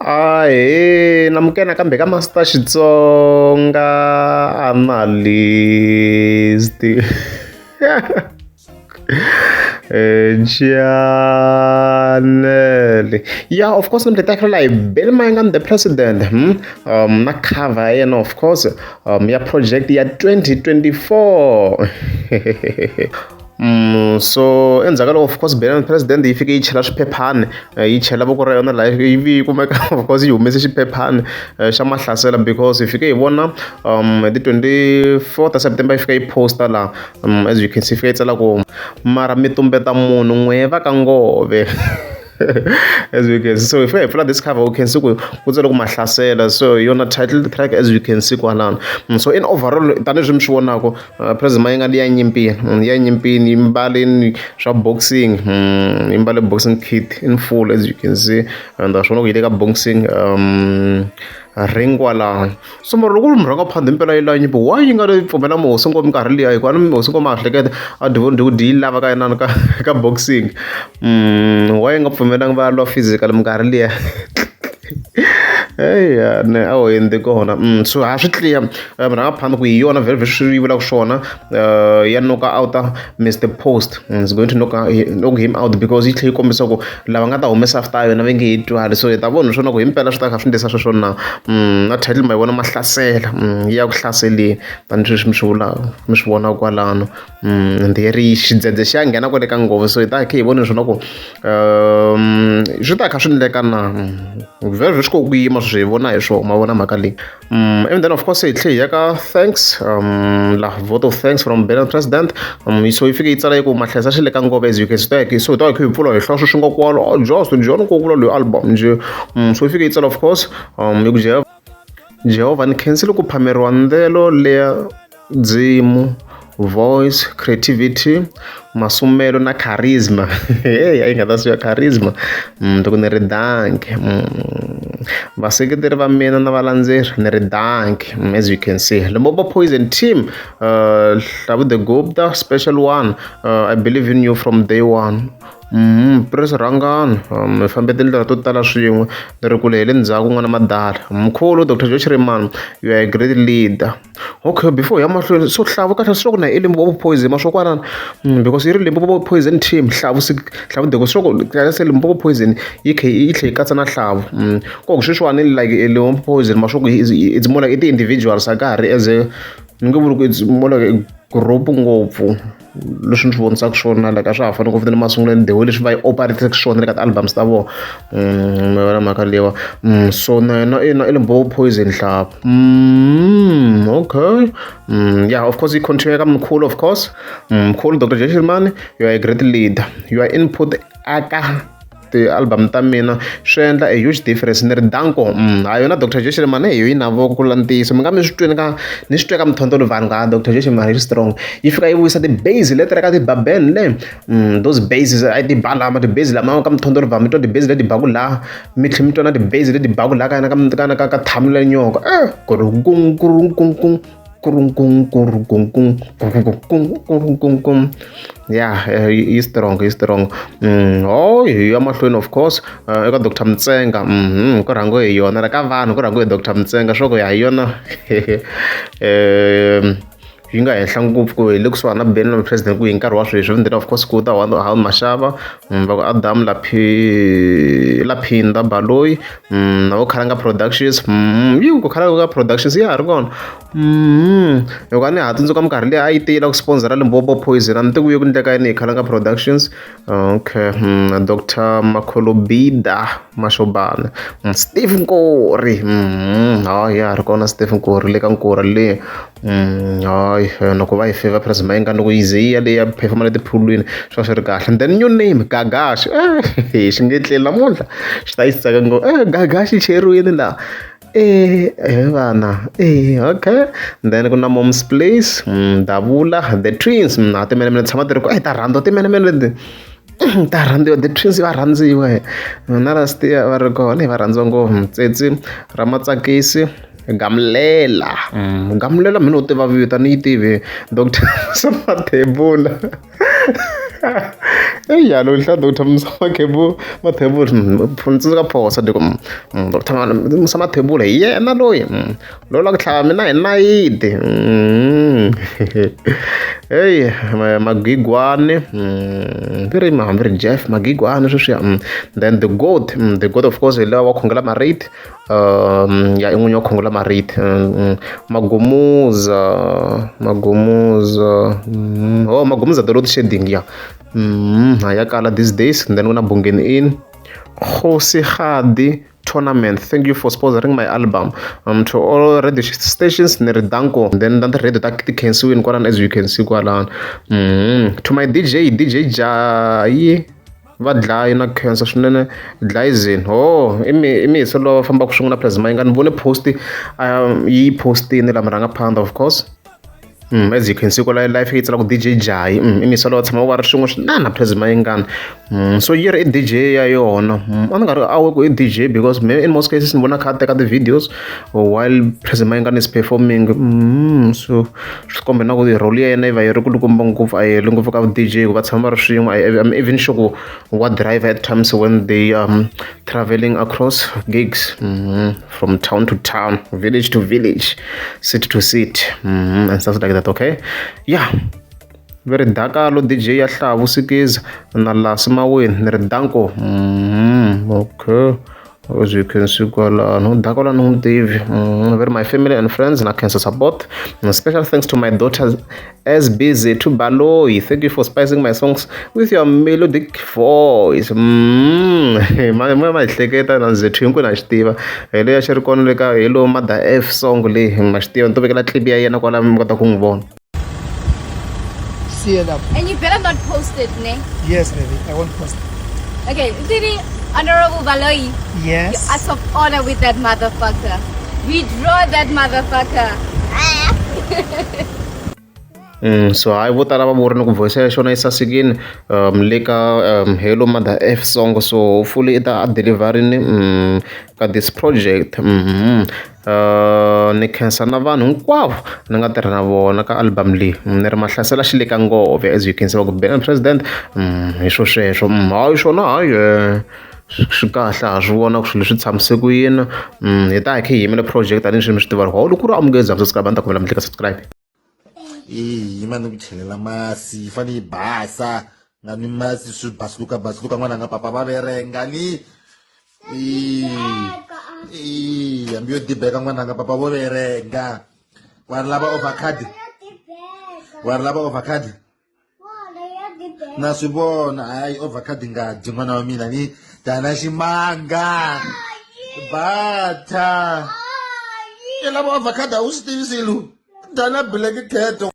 Ahee, namukela kambe ka Master Xitsonga analyst. Chanele. Yeah, of course, I'm the like Bill Mangan, the president. Na cover, of course, yeah, project year 2024. So endzhaku of course Biden president yi fike yi chela swiphephani yi chela voko ra yona live ivi yi kumeka of course yi humese xiphephani xa mahlasela because hi fike hi vona the 24th September yi fika yi posta laha as you can see fika yi tsala ku mara mi tumbeta munhu n'we va ka ngove. As we can see, so if I pull out this cover, we can see ku tsala ku mahlasela, so yona title track as you can see kwalana. So in overall tanihileswi mi swi vonaka president Mayengani ya nyimpini yi mbale swa boxing, yi mbale boxing kit in full as you can see, and swona ku yi le ka boxing ring kwalaho. So mara loko mi rhanga phanda impela yi la nyimpi why yi nga pfumela Mihosi Ngoma minkarhi liya hikuva Mihosi Ngoma a hleketa a di yi lava ka inani ka boxing, why yi nga pfumelanga va lwa physical minkarhi liya. Eya ne a ho endli kona. So ha swi clear mi rhanga phanda ku hi yona very swi vulaka swona ya knock out Mr Post, is going to knock him out because yi tlhe yi kombisa ku lava nga ta humesa after yona va nge yi twali, so hi ta vona swona ku himpela swi ta kha swi ndlisa sweswo na na title ma yi vona mahlasela yi ya ku hlaseleni tanihileswi mi swi vonaka kwalano, ende ri xidzedze xi ya nghena kwale ka nghovo, so hi ta kha hi vona swona ku swi ta kha swi endleka na very swi ko ku yima swi hi vona hi swona ma vona mhaka leyi. And then of course hi tlhe hi ya ka thanks la vote of thanks from Biden president, so yi fike yi tsala yi ku mahlayisa xi le ka nghovo as you can see, so hi ta hi pfula hi hlwa swi nga kwalo just John ko vula loyi album nje, so yi fike yi tsala of course yi ku Jehovah ni khensile ku phameriwa ndlela leya dzimu, voice, creativity, masumelo na charisma. Hey, yi nga ta siya charisma loko ni ri danke, vaseketeri va mina na valandzeri ni ri danke, as you can see Limpopo Poison team, Hlavu the Gupta special one, I believe in you from day one. Pres Rangani mi fambe tindlela to tala swin'we ni ri kule hi le ndzhaku ku nga na madala. Mkhulu Dr Joe Shirimani, you are a great leader. Okay, before ya mahlweni so Hlavu kahle swi ku na i Limpopo Poison ma swo kwanana because yi ri Limpopo Poison team Hlavu the swo ku se Limpopo Poison yi tlhe yi katsa na Hlavu ko sweswiwani like Limpopo Poison ma swo ku it's more like ti-individuals a ka ha ri as a ni nge vuli ku it's more like a group ngopfu leswi ni swi vonisaka swona like a swa ha fani ku fitini masunguleni the way leswi va yi operataka swona le ka ti-albums ta vona, mi vona mhaka leyiwa. So na yena i Limpopo Poison Hlavu. Okay, yeah, of course yi continue ka Mkhulu of course, Mkhulu Dr Joe Shirimani, you are a great leader, your input aka ti-album ta mina swi endla a huge difference ni ri danko ha yona Dr Joe Shirimani hi yi na voko ku la ntiyiso mi nga mi swi tweni ni swi twe ka mithondolo vanhu ka Dr Joe Shirimani yi strong yi fika yi vuyisa ti-base leti ri ka ti-babel le those bases a ti ba lama ti-base lama ka mithondolo vanhu mi twa ti-base leti baku laha mi tlhe mi twa na ti-base leti baku laha ka yena ka thamu le nyoko yeah, yi strong. Oh, hi ya mahlweni of course eka Dr Mtsenga ku rhangiwe hi yona ka vanhu ku rhangiwe hi Dr Mtsenga swa ku hi yona yi nga henhla ngopfu ku hi le kusuhana na Biden na president ku hi nkarhi wa sweswi, then of course ku ta Hawu Mashava va ku Adam Laphinda Baloyi na vo Khalanga Productions, ku Khalanga Productions ya ha ri kona loko a ni ha tsundzuka minkarhi leyi a yi tiyela ku sponsora Limpopo Poison a ni tivuye ku ndleka yini hi Khalanga Productions. Okay, Dr Makholobida Mashobana, Steve Nkori hayi ya ha ri kona Steve Nkori le ka Nkora le hayi loko va hi favor president Mayengani loko yi ze yi ya le ya performa le tiphulwini swi ri kahle. And then new name Gagashi xi nge tleli namuntlha xi ta yi tsaka ngopfu Gagashi cheriwini laha vana okay. Then ku na Mom's Place, Davula the Twins na timenemene tshama ti ri ku ta rhandza timenemene leti ta rhandziwa the Twins va rhandziwa na Rastia va ri kona va rhandziwa ngopfu Mtsetse Ramatsakisi Gamlela mina u tiva vito ni yi tivi Dr Samathebula Ya lo hla Dr. Msamathebula pfundzisa ka phosa diko Dr. Msamathebula hi yena loyi lo la ku tlhava mina hi nayiti hey Magigwane very very Jeff Magigwane sweswiya then the goat of course hi lawa wa khongela mariti ya i n'winyi wa khongela mariti Magumuza the road shedding ya ya kala these days and then kuna Bungeni in Kgosigadi tournament. Thank you for sponsoring my album. To all radio stations near Danko. Then the radio that cancel in Kwaran as you can see Kwaran. To my DJ Jai vadlayi na cancer swinene dlayizini imi solo famba ku swin'wana plasma yi nga ni vone post yi postini lama rhanga phanda of course as you can see kwala life yi tsala ku DJ Jai imi solo tshama wa ri swin'we swinene plasma yi ngani so yi ri i DJ ya yona a ni nga ri awe ku i DJ because in most cases ni vona kha teka ti-videos while plasma yi ngani is performing so swi kombe na ku role ya yena yi va yi ri kulukumba ngopfu a yi heli ngopfu ka DJ ku va tshama va ri swin'we I'm even sure ku wa drive at times when they traveling across gigs from town to town, village to village, city to city and stuff like that. Okay, yeah. Very dark lo DJ ya Hlavu Sikiza na Lasimaweni ni ri Danko okay. As you can see, Dakola no Dave, very my family and friends and I can support. And special thanks to my daughters as busy to Baloi. Thank you for spicing my songs with your melodic voice. My hleketa na zethu na Xtiva. Hele ya xirikona le ka hello Mother F song le ma Xtiva nto vekela clip ya yena kwala mi kota ku n'wi vona. See it up. And you better not post it, ne? Yes, baby. I won't post it. Okay, Didi, Honorable Baloi. Yes. You act of honor with that motherfucker. We draw that motherfucker. So I vo tala va vona ku voice ya xona yi sasekini le ka hello Mother F song so hopefully ita deliverini ka this project ni khensa na vanhu hinkwavo ni nga tirha na vona ka album leyi ni ri mahlasela xi le ka ngove as you can see va ku Ben President hi swo sweswo hayi swona hayi swi kahle ha swi vona ku swilo leswi tshamiseke ku yini hi ta hi khe hi yimele project ani swi mi swi tiva ri loko ku ri amukeza subscribe a ni ta kombela mi tlika subscribe imani ku chelela masi fane yi basa nga ni masi swi basuluka n'wana nga papa va verenga ni hambi yo dibeka n'wana nga papa vo verenga wa ri lava ovacard na swi vona hayi ovacard nga dyi n'wana wa mina ni dana ximanga bata i lava ovacard a wu swi tivisilu dana black cat